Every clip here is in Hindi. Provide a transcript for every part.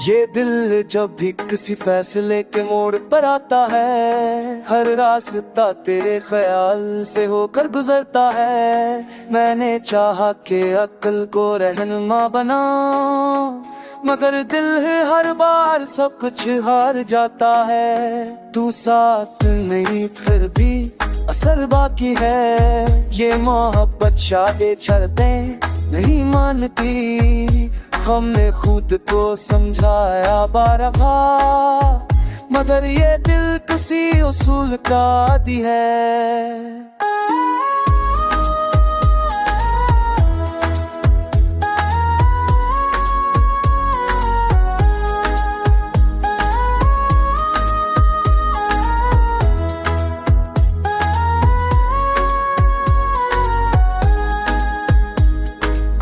ये दिल जब भी किसी फैसले के मोड़ पर आता है, हर रास्ता तेरे ख्याल से होकर गुजरता है। मैंने चाहा कि अक्ल को रहनुमा बना, मगर दिल है हर बार सब कुछ हार जाता है। तू साथ नहीं फिर भी असर बाकी है, ये मोहब्बत शायद शर्तें नहीं मानती। हमने खुद को समझाया बार बार, मगर ये दिल किसी उसूल का आदी है।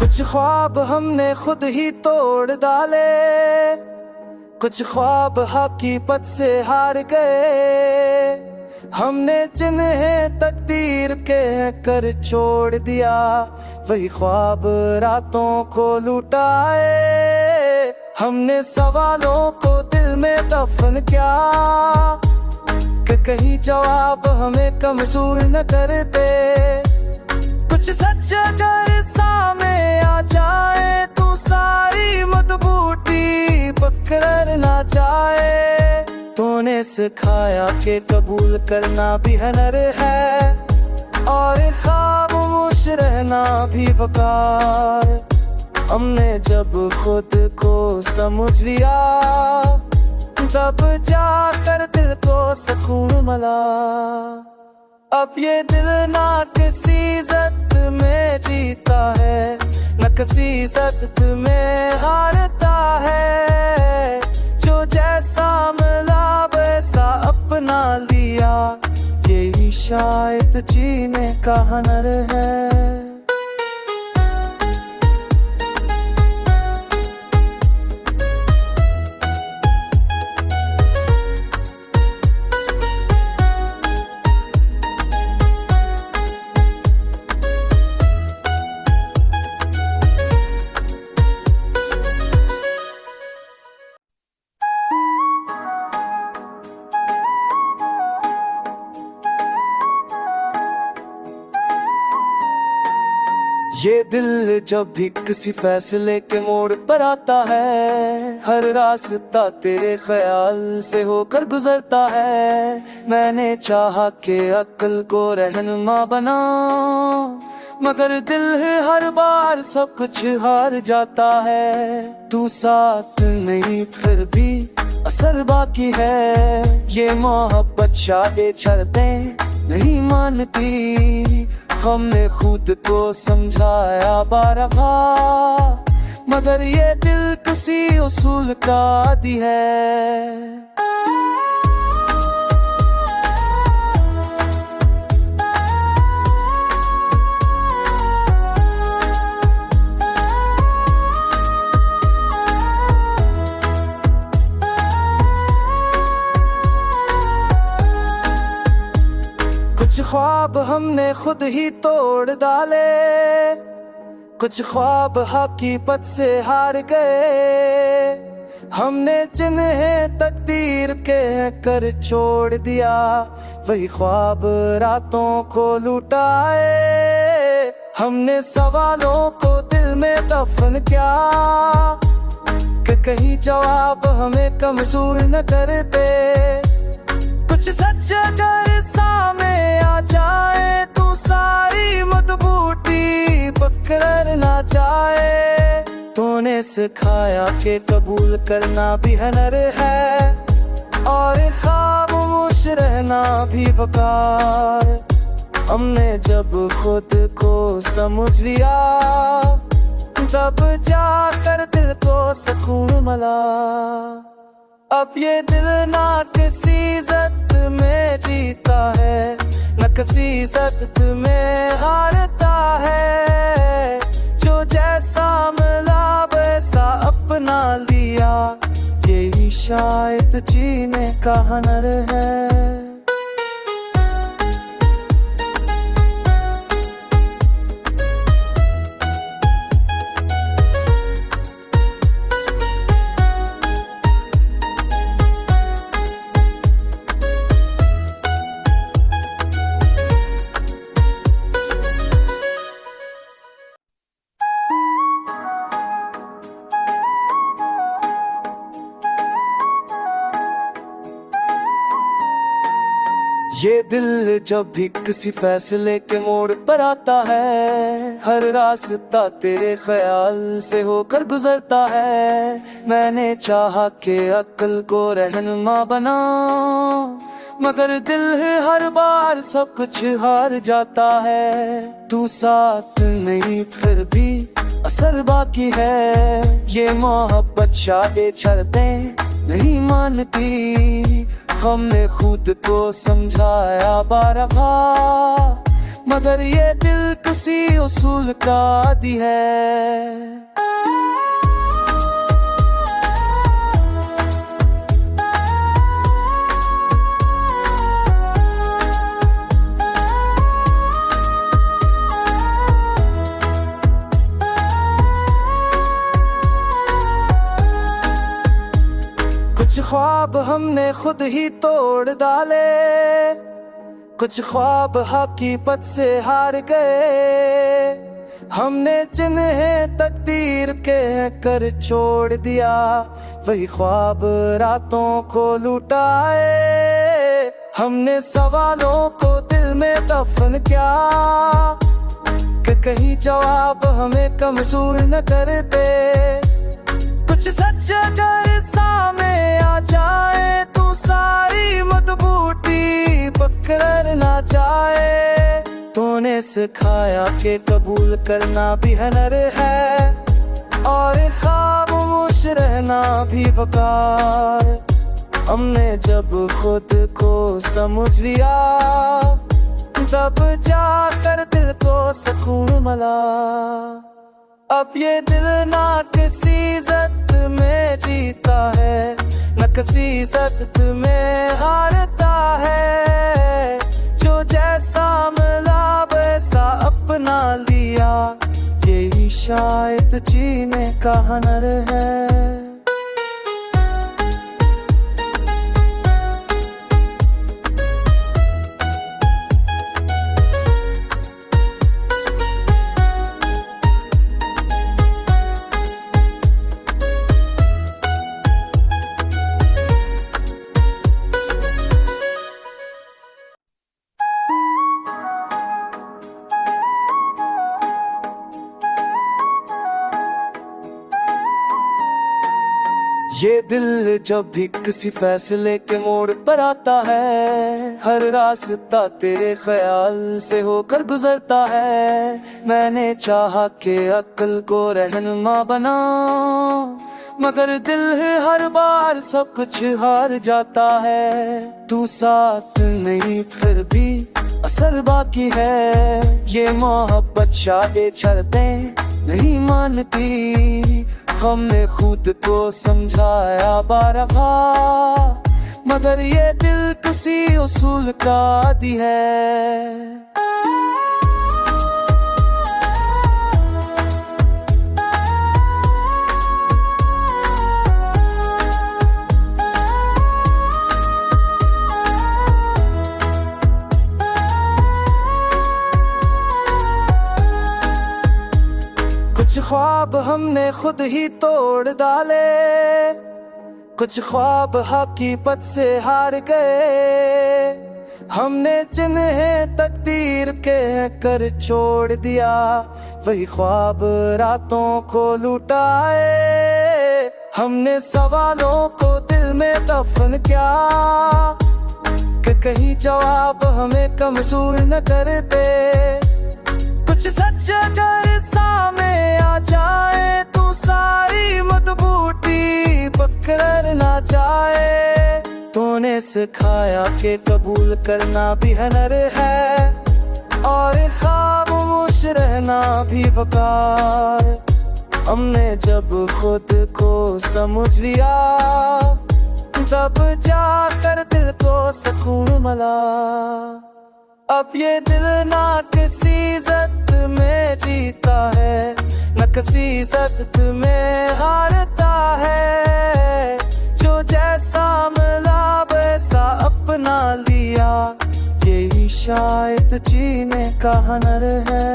कुछ ख्वाब हमने खुद ही तोड़ डाले, कुछ ख्वाब हकीकत से हार गए। हमने जिन्हें तकदीर के कर छोड़ दिया, वही ख्वाब रातों को लुटाए। हमने सवालों को दिल में दफन किया कि कहीं जवाब हमें कमजोर न कर दे। कुछ सच अगर सामने आ जाए तो सारी मदबूटी पकड़ ना जाए। तूने सिखाया कि कबूल करना भी हुनर है, और खामोश रहना भी वकार। हमने जब खुद को समझ लिया, तब जाकर दिल को सुकून मिला। अब ये दिल ना किसी इज्जत में जीता है, न किसी इज्जत में हारता है। जो जैसा मिला वैसा अपना लिया, यही शायद जीने का हुनर है। ये दिल जब भी किसी फैसले के मोड़ पर आता है, हर रास्ता तेरे ख्याल से होकर गुजरता है। मैंने चाहा कि अक्ल को रहनुमा बना, मगर दिल है हर बार सब कुछ हार जाता है। तू साथ नहीं फिर भी असर बाकी है, ये मोहब्बत शायद शर्तें नहीं मानती। हमने खुद को समझाया बार बार, मगर ये दिल किसी उसूल का आदी है। कुछ ख्वाब हमने खुद ही तोड़ डाले, कुछ ख्वाब हकीकत से हार गए। हमने जिन्हें तकदीर के कर छोड़ दिया, वही ख्वाब रातों को लुटाए। हमने सवालों को दिल में दफन किया कि कहीं जवाब हमें कमजोर न कर दे। कुछ सच अगर सामने आ जाए तो सारी मदबूटी पकड़ ना जाए। तूने सिखाया कि कबूल करना भी हुनर है, और खामोश रहना भी वकार। हमने जब खुद को समझ लिया, तब जाकर दिल को सुकून मिला। अब ये दिल ना किसी इज्जत में जीता है, न किसी इज्जत में हारता है। जो जैसा मिला वैसा अपना लिया, यही शायद जीने का हुनर है। ये दिल जब भी किसी फैसले के मोड़ पर आता है, हर रास्ता तेरे ख्याल से होकर गुजरता है। मैंने चाहा कि अक्ल को रहनुमा बना, मगर दिल है हर बार सब कुछ हार जाता है। तू साथ नहीं फिर भी असर बाकी है, ये मोहब्बत शायद शर्तें नहीं मानती। हमने खुद को समझाया बारहा, मगर ये दिल किसी उसूल का आदी है। कुछ ख्वाब हमने खुद ही तोड़ डाले, कुछ ख्वाब हकीकत से हार गए। हमने जिन्हें तकदीर के कर छोड़ दिया, वही ख्वाब रातों को लुटाए। हमने सवालों को दिल में दफन किया कि कहीं जवाब हमें कमजोर न कर दे। कुछ सच अगर सामने आ जाए तो सारी मदबूटी पकड़ ना जाए। तूने सिखाया कि कबूल करना भी हुनर है, और खामोश रहना भी वकार। हमने जब खुद को समझ लिया, तब जाकर दिल को सुकून मिला। अब ये दिल ना किसी इज्जत में जीता है, न किसी इज्जत में हारता है। जो जैसा मिला वैसा अपना लिया, यही शायद जीने का हुनर है। ये दिल जब भी किसी फैसले के मोड़ पर आता है, हर रास्ता तेरे ख्याल से होकर गुजरता है। मैंने चाहा कि अक्ल को रहनुमा बना, मगर दिल है हर बार सब कुछ हार जाता है। तू साथ नहीं फिर भी असर बाकी है, ये मोहब्बत शायद शर्तें नहीं मानती। हमने खुद को समझाया बारहा, मगर ये दिल किसी उसूल का आदी है। कुछ ख्वाब हमने खुद ही तोड़ डाले, कुछ ख्वाब हकीकत से हार गए। हमने जिन्हें तकदीर के कर छोड़ दिया, वही ख्वाब रातों को लुटाए। हमने सवालों को दिल में दफन किया कि कहीं जवाब हमें कमजोर न कर दे। कुछ सच अगर सामने आ जाए तो सारी मदबूटी पकड़ ना जाए। तूने सिखाया कि कबूल करना भी हुनर है, और खामोश रहना भी वकार। हमने जब खुद को समझ लिया, तब जाकर दिल को सुकून मिला। अब ये दिल ना किसी इज्जत में जीता है, न किसी इज्जत में हारता है। जो जैसा मिला वैसा अपना लिया, यही शायद जीने का हुनर है।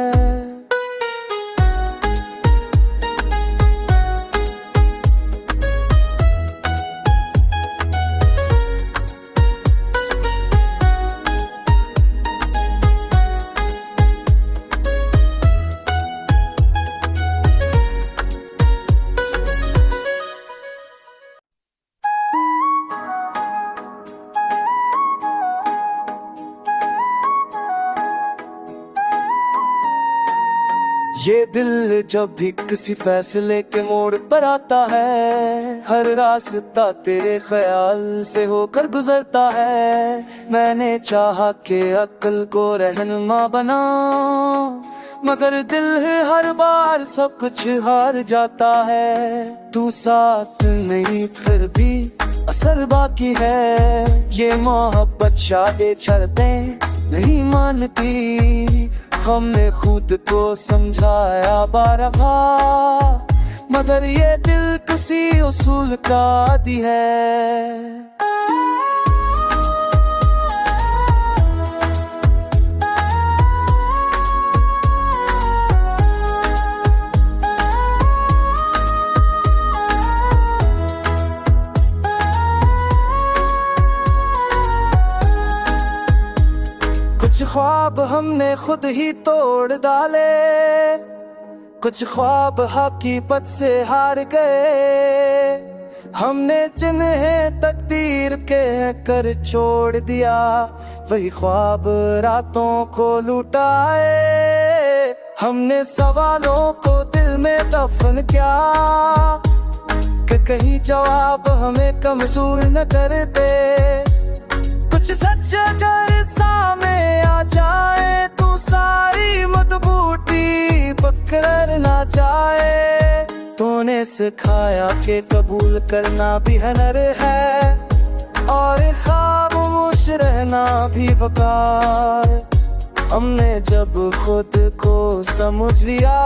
ये दिल जब भी किसी फैसले के मोड़ पर आता है, हर रास्ता तेरे ख्याल से होकर गुजरता है। मैंने चाहा कि अक्ल को रहनुमा बना, मगर दिल है हर बार सब कुछ हार जाता है। तू साथ नहीं फिर भी असर बाकी है, ये मोहब्बत शादे शर्तें नहीं मानती। हमने खुद को समझाया बार बार, मगर ये दिल किसी उसूल का आदी है। कुछ ख्वाब हमने खुद ही तोड़ डाले, कुछ ख्वाब हकीकत से हार गए। हमने जिन्हें तकदीर के कर छोड़ दिया, वही ख्वाब रातों को लुटाए। हमने सवालों को दिल में दफन किया कि कहीं जवाब हमें कमजोर न कर दे। कुछ सच अगर सामने आ जाए तो सारी मदबूटी पकड़ ना जाए। तूने सिखाया कि कबूल करना भी हुनर है, और खामोश रहना भी वकार। हमने जब खुद को समझ लिया,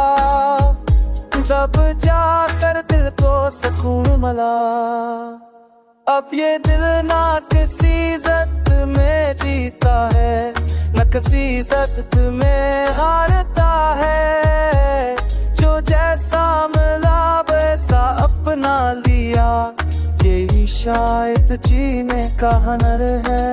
तब जाकर दिल को सुकून मिला। अब ये दिल ना किसी इज्जत में जीता है, न किसी इज्जत में हारता है। जो जैसा मिला वैसा अपना लिया, यही शायद जीने का हुनर है।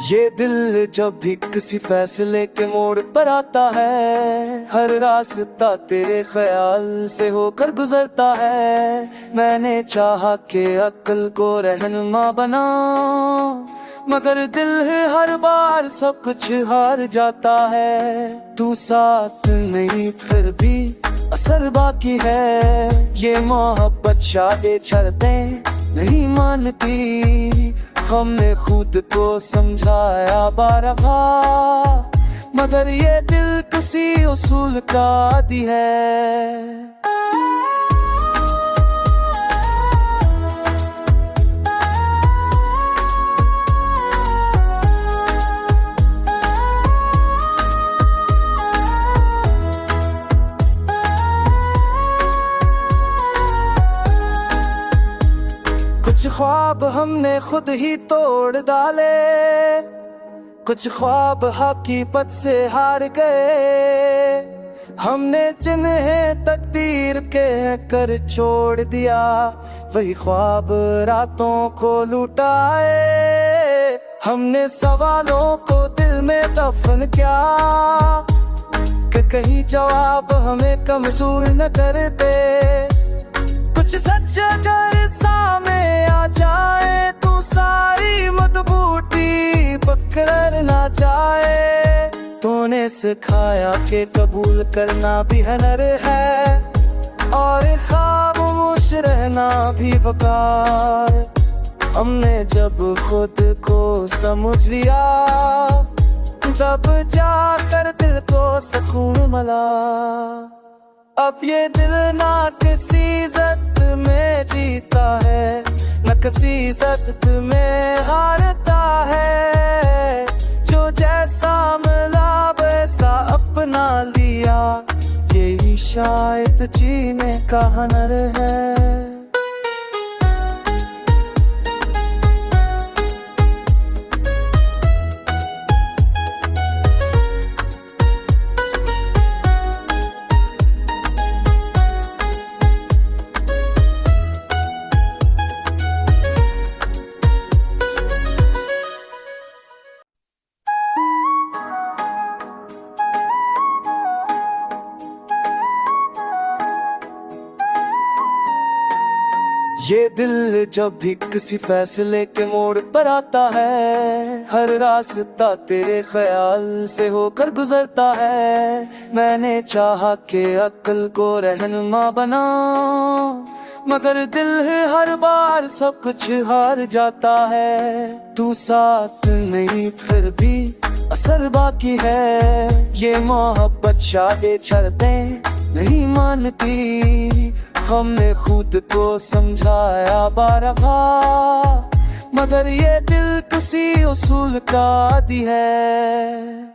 ये दिल जब भी किसी फैसले के मोड़ पर आता है, हर रास्ता तेरे ख्याल से होकर गुजरता है। मैंने चाहा कि अक्ल को रहनुमा बना, मगर दिल है हर बार सब कुछ हार जाता है। तू साथ नहीं फिर भी असर बाकी है, ये मोहब्बत शादे शर्तें नहीं मानती। हमने खुद को समझाया बार बार, मगर ये दिल किसी उसूल का आदी है। कुछ ख्वाब हमने खुद ही तोड़ डाले, कुछ ख्वाब हकीकत से हार गए। हमने जिन्हें तकदीर के कर छोड़ दिया, वही ख्वाब रातों को लुटाए। हमने सवालों को दिल में दफन किया कि कहीं जवाब हमें कमजोर न कर दे। कुछ सच अगर सामने आ जाए तो सारी मदबूटी पकड़ ना जाए। तूने सिखाया कि कबूल करना भी हुनर है, और खामोश रहना भी वकार। हमने जब खुद को समझ लिया, तब जाकर दिल को सुकून मिला। अब ये दिल ना किसी इज्जत में जीता है, न किसी इज्जत में हारता है। जो जैसा मिला वैसा अपना लिया, यही शायद जीने का हुनर है। ये दिल जब भी किसी फैसले के मोड़ पर आता है, हर रास्ता तेरे ख्याल से होकर गुजरता है। मैंने चाहा कि अक्ल को रहनुमा बना, मगर दिल है हर बार सब कुछ हार जाता है। तू साथ नहीं फिर भी असर बाकी है, ये मोहब्बत शादे शर्तें नहीं मानती। हमने खुद को समझाया बारहा, मगर ये दिल किसी उसूल का आदी है।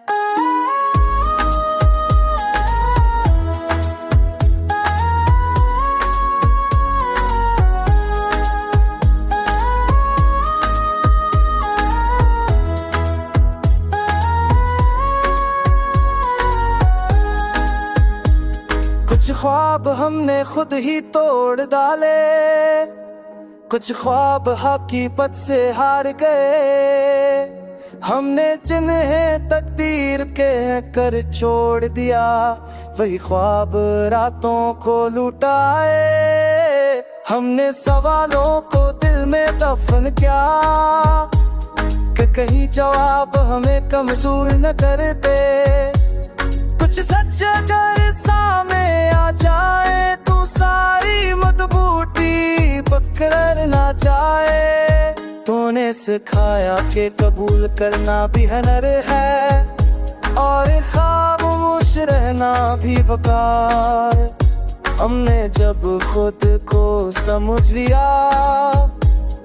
कुछ ख्वाब हमने खुद ही तोड़ डाले, कुछ ख्वाब हकीकत से हार गए। हमने जिन्हें तकदीर के कर छोड़ दिया, वही ख्वाब रातों को लुटाए। हमने सवालों को दिल में दफन किया कि कहीं जवाब हमें कमजोर न कर दे। कुछ सच अगर सामने आ जाए तो सारी मदबूटी पकड़ ना जाए। तूने सिखाया कि कबूल करना भी हुनर है, और खामोश रहना भी वकार। हमने जब खुद को समझ लिया,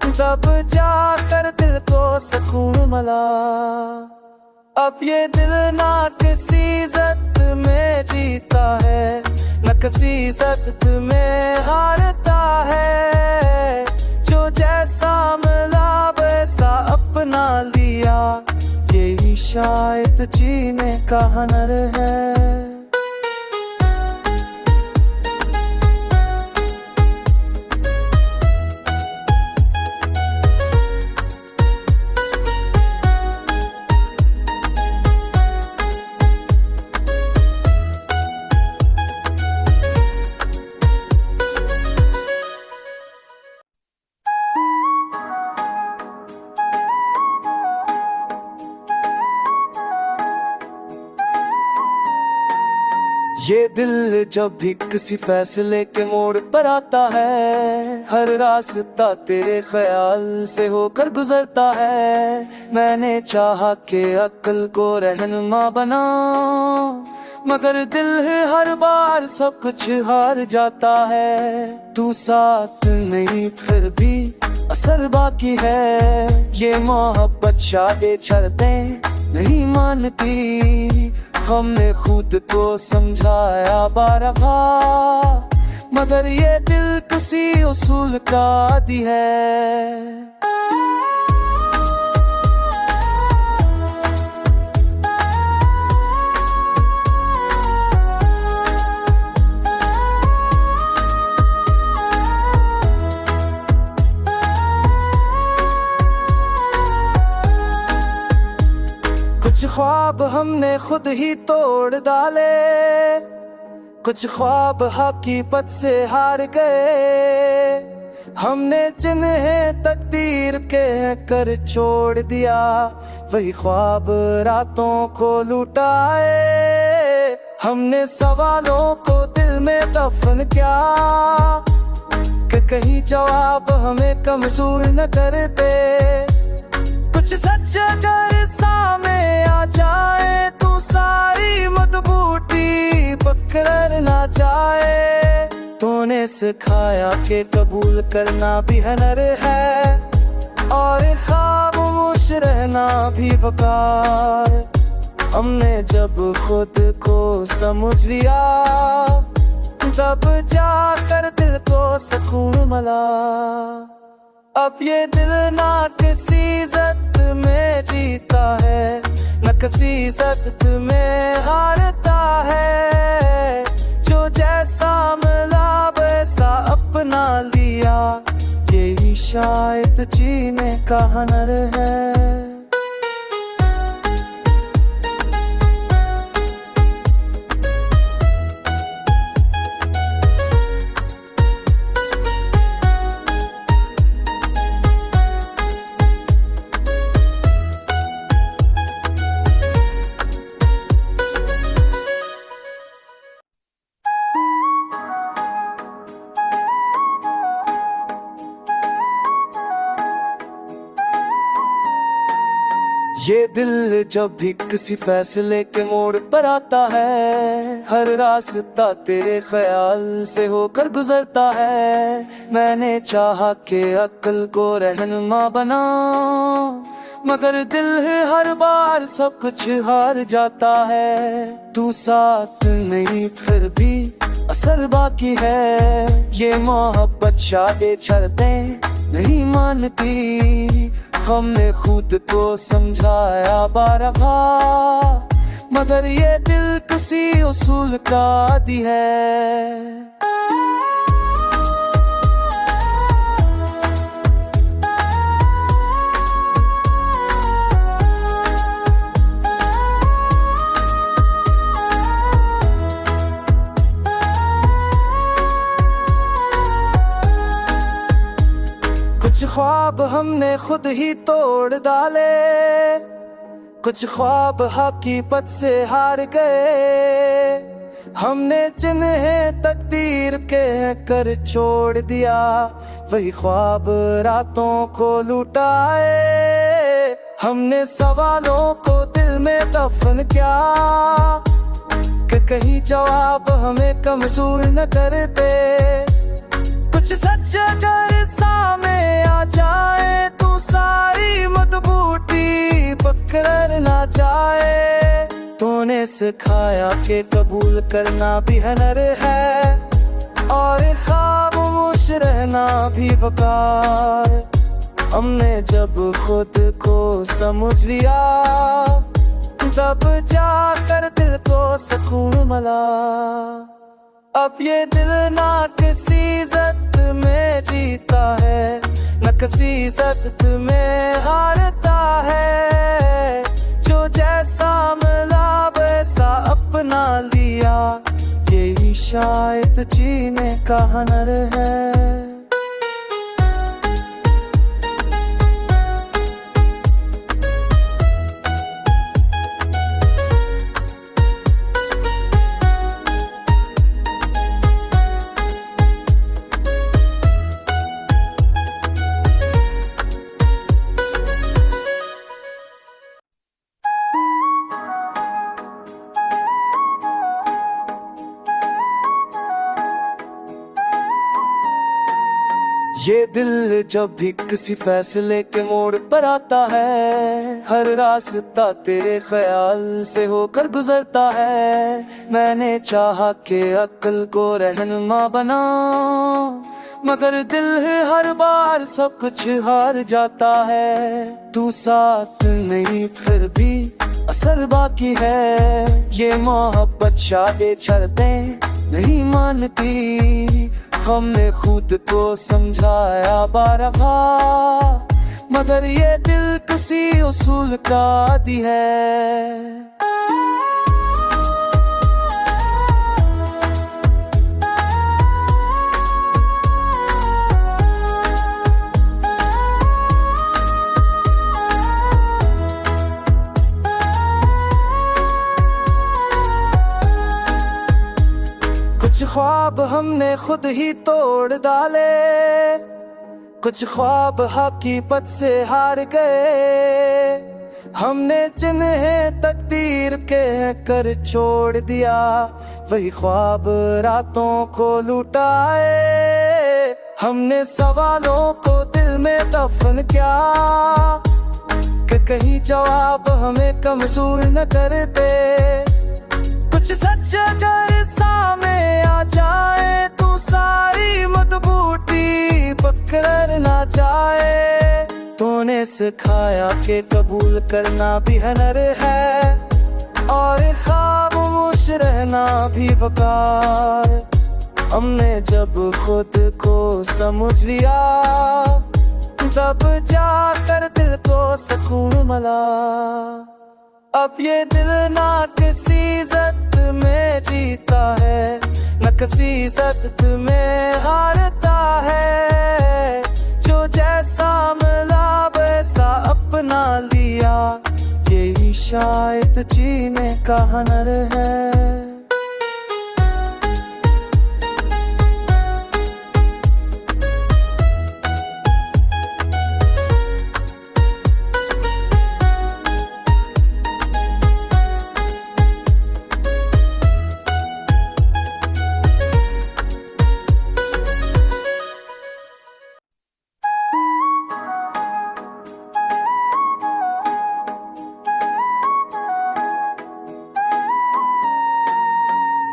तब जाकर दिल को सुकून मिला। अब ये दिल ना किसी इज्जत में जीता है, न किसी इज्जत में हारता है। जो जैसा मिला वैसा अपना लिया, यही शायद जीने का हुनर है। ये दिल जब भी किसी फैसले के मोड़ पर आता है, हर रास्ता तेरे ख्याल से होकर गुजरता है। मैंने चाहा कि अक्ल को रहनुमा बना, मगर दिल है हर बार सब कुछ हार जाता है। तू साथ नहीं फिर भी असर बाकी है, ये मोहब्बत शादे शर्तें नहीं मानती। हमने खुद को समझाया बारहा, मगर ये दिल किसी उसूल का आदी है। कुछ ख्वाब हमने खुद ही तोड़ डाले, कुछ ख्वाब हकीकत से हार गए। हमने जिन्हें तकदीर के कर छोड़ दिया, वही ख्वाब रातों को लुटाए। हमने सवालों को दिल में दफन किया कि कहीं जवाब हमें कमजोर न कर दे। कुछ सच अगर सामने आ जाए तो सारी मदबूटी पकड़ ना जाए। तूने सिखाया कि कबूल करना भी हुनर है, और खामोश रहना भी वकार। हमने जब खुद को समझ लिया, तब जाकर दिल को सुकून मिला। अब ये दिल ना किसी इज्जत में जीता है, न किसी इज्जत में हारता है। जो जैसा मिला वैसा अपना लिया, यही शायद जीने का हुनर है। दिल जब भी किसी फैसले के मोड़ पर आता है, हर रास्ता तेरे ख्याल से होकर गुजरता है। मैंने चाहा कि अक्ल को रहनुमा बनाऊं, मगर दिल हर बार सब कुछ हार जाता है। तू साथ नहीं फिर भी असर बाकी है, ये मोहब्बत शायद शर्तें नहीं मानती। हमने खुद को समझाया बार बार, मगर ये दिल किसी उसूल का आदी है। कुछ ख्वाब हमने खुद ही तोड़ डाले, कुछ ख्वाब हकीकत से हार गए। हमने जिन्हें तकदीर के कर छोड़ दिया, वही ख्वाब रातों को लुटाए। हमने सवालों को दिल में दफन किया कि कहीं जवाब हमें कमजोर न कर दे। कुछ सच अगर सामने आ जाए तो सारी मदबूती पकड़ ना जाए। तूने सिखाया कि कबूल करना भी हुनर है, और खामोश रहना भी वकार। हमने जब खुद को समझ लिया, तब जाकर दिल को सुकून मिला। अब ये दिल ना किसी इज्जत में जीता है, न किसी इज्जत में हारता है। जो जैसा मिला वैसा अपना लिया, यही शायद जीने का हुनर है। ये दिल जब भी किसी फैसले के मोड़ पर आता है, हर रास्ता तेरे ख्याल से होकर गुजरता है। मैंने चाहा कि अक्ल को रहनुमा बनाऊं, मगर दिल हर बार सब कुछ हार जाता है। तू साथ नहीं फिर भी असर बाकी है, ये मोहब्बत शायद शर्तें नहीं मानती। हमने खुद को समझाया बार बार, मगर ये दिल किसी उसूल का आदी है। कुछ ख्वाब हमने खुद ही तोड़ डाले, कुछ ख्वाब हकीकत से हार गए। हमने जिन्हें तकदीर के कर छोड़ दिया, वही ख्वाब रातों को लुटाए। हमने सवालों को दिल में दफन किया कि कहीं जवाब हमें कमजोर न कर दे। कुछ सच अगर सामने आ जाए तो सारी मदबूती पकड़ ना जाए। तूने सिखाया कि कबूल करना भी हुनर है, और खामोश रहना भी वकार। हमने जब खुद को समझ लिया, तब जाकर दिल को सुकून मिला। अब ये दिल ना किसी इज्जत में जीता है, न किसी इज्जत में हारता है। जो जैसा मिला वैसा अपना लिया, यही शायद जीने का हुनर है।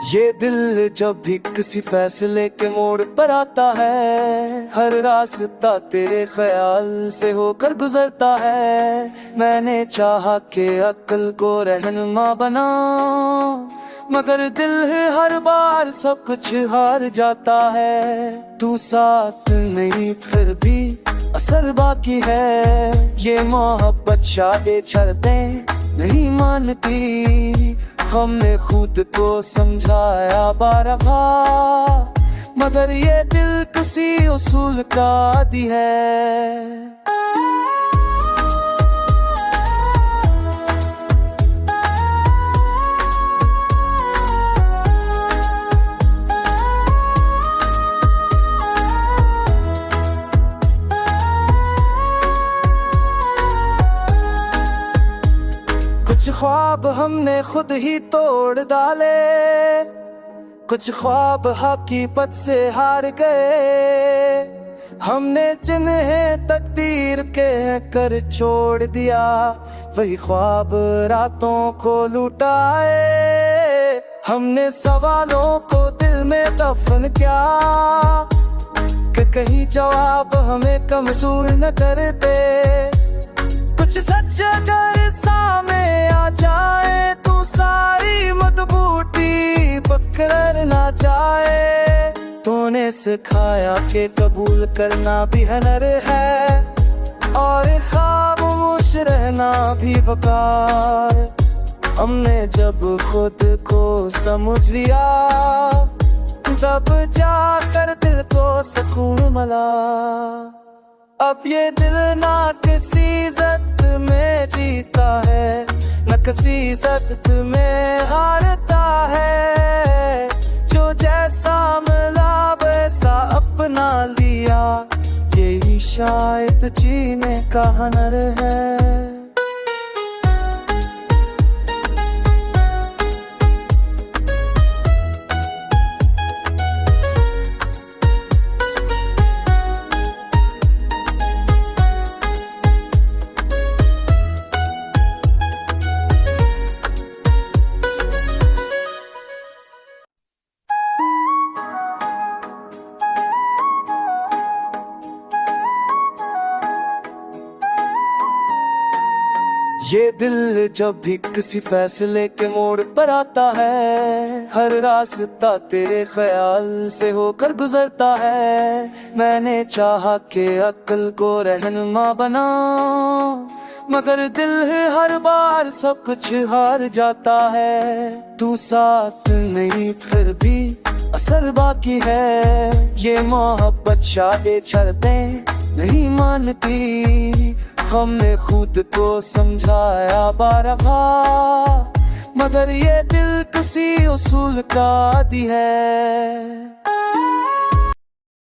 ये दिल जब भी किसी फैसले के मोड़ पर आता है, हर रास्ता तेरे ख्याल से होकर गुजरता है। मैंने चाहा कि अक्ल को रहनुमा बनाऊं, मगर दिल हर बार सब कुछ हार जाता है। तू साथ नहीं फिर भी असर बाकी है, ये मोहब्बत शायद शर्तें नहीं मानती। हमने खुद को समझाया बारहा, मगर ये दिल किसी उसूल का आदी है। कुछ ख्वाब हमने खुद ही तोड़ डाले, कुछ ख्वाब हकीकत से हार गए। हमने जिन्हें तकदीर के कर छोड़ दिया, वही ख्वाब रातों को लुटाए। हमने सवालों को दिल में दफन किया कि कहीं जवाब हमें कमजोर न कर दे। कुछ सच अगर सामने आ जाए तो सारी मदबूटी पकड़ ना जाए। तूने सिखाया कि कबूल करना भी हुनर है, और खामोश रहना भी वकार। हमने जब खुद को समझ लिया, तब जाकर दिल को सुकून मिला। अब ये दिल ना किसी ज़द में जीता है, न किसी ज़द में हारता है। जो जैसा मिला वैसा अपना लिया, यही शायद जीने का हुनर है। ये दिल जब भी किसी फैसले के मोड़ पर आता है, हर रास्ता तेरे ख्याल से होकर गुजरता है। मैंने चाहा कि अक्ल को रहनुमा बनाऊं, मगर दिल हर बार सब कुछ हार जाता है। तू साथ नहीं फिर भी असर बाकी है, ये मोहब्बत शायद शर्तें नहीं मानती। हमने खुद को समझाया बारहा, मगर ये दिल किसी उसूल का आदी है।